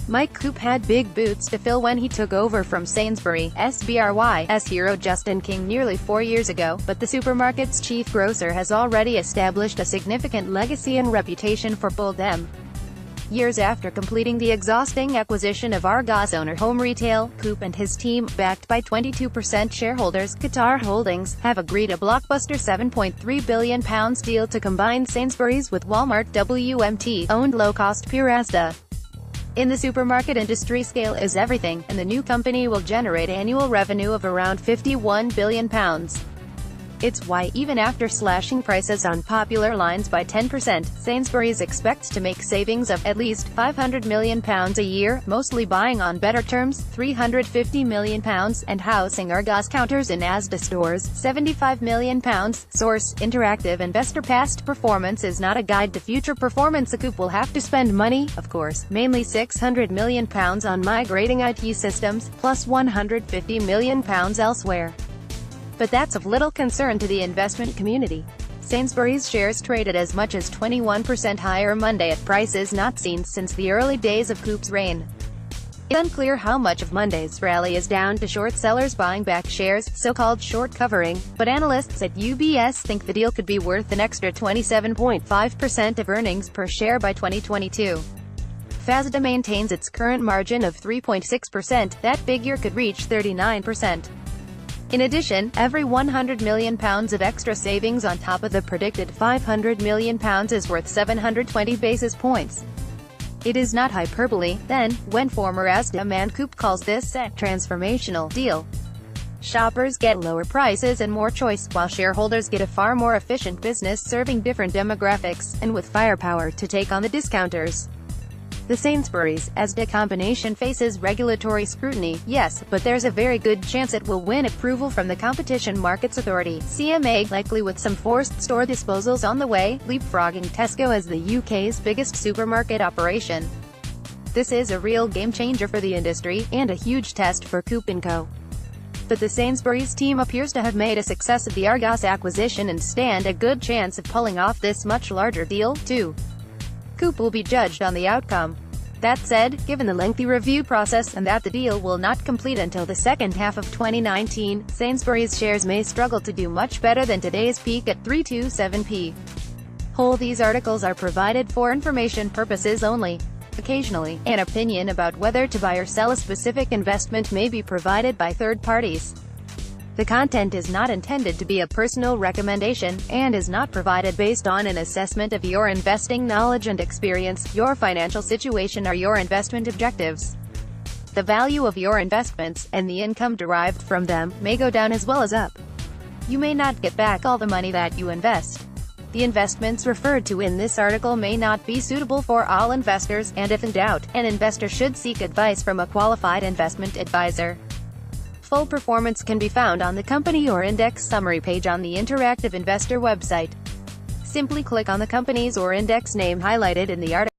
Mike Coupe had big boots to fill when he took over from Sainsbury, SBRY's hero Justin King nearly 4 years ago, but the supermarket's chief grocer has already established a significant legacy and reputation for both them. Years after completing the exhausting acquisition of Argos owner Home Retail, Coupe and his team, backed by 22% shareholders, Qatar Holdings, have agreed a blockbuster £7.3 billion deal to combine Sainsbury's with Walmart WMT-owned low-cost peer Asda. In the supermarket industry, scale is everything, and the new company will generate annual revenue of around £51 billion. It's why, even after slashing prices on popular lines by 10%, Sainsbury's expects to make savings of at least £500 million a year, mostly buying on better terms, £350 million, and housing Argos counters in Asda stores, £75 million. Source: Interactive Investor. Past performance is not a guide to future performance. The Coupe will have to spend money, of course, mainly £600 million on migrating IT systems, plus £150 million elsewhere. But that's of little concern to the investment community. Sainsbury's shares traded as much as 21% higher Monday at prices not seen since the early days of Coupe's reign. It's unclear how much of Monday's rally is down to short sellers buying back shares, so-called short covering, but analysts at UBS think the deal could be worth an extra 27.5% of earnings per share by 2022. If Asda maintains its current margin of 3.6%, that figure could reach 39%. In addition, every £100 million of extra savings on top of the predicted £500 million is worth 720 basis points. It is not hyperbole, then, when former Asda man Coupe calls this a transformational deal. Shoppers get lower prices and more choice, while shareholders get a far more efficient business serving different demographics, and with firepower to take on the discounters. The Sainsbury's-Asda combination faces regulatory scrutiny, yes, but there's a very good chance it will win approval from the Competition Markets Authority, CMA, likely with some forced store disposals on the way, leapfrogging Tesco as the UK's biggest supermarket operation. This is a real game-changer for the industry, and a huge test for Coupe & Co. But the Sainsbury's team appears to have made a success of the Argos acquisition and stand a good chance of pulling off this much larger deal, too. Coupe will be judged on the outcome. That said, given the lengthy review process and that the deal will not complete until the second half of 2019, Sainsbury's shares may struggle to do much better than today's peak at 327p. These articles are provided for information purposes only. Occasionally, an opinion about whether to buy or sell a specific investment may be provided by third parties. The content is not intended to be a personal recommendation, and is not provided based on an assessment of your investing knowledge and experience, your financial situation or your investment objectives. The value of your investments, and the income derived from them, may go down as well as up. You may not get back all the money that you invest. The investments referred to in this article may not be suitable for all investors, and if in doubt, an investor should seek advice from a qualified investment advisor. Full performance can be found on the company or index summary page on the Interactive Investor website. Simply click on the company's or index name highlighted in the article.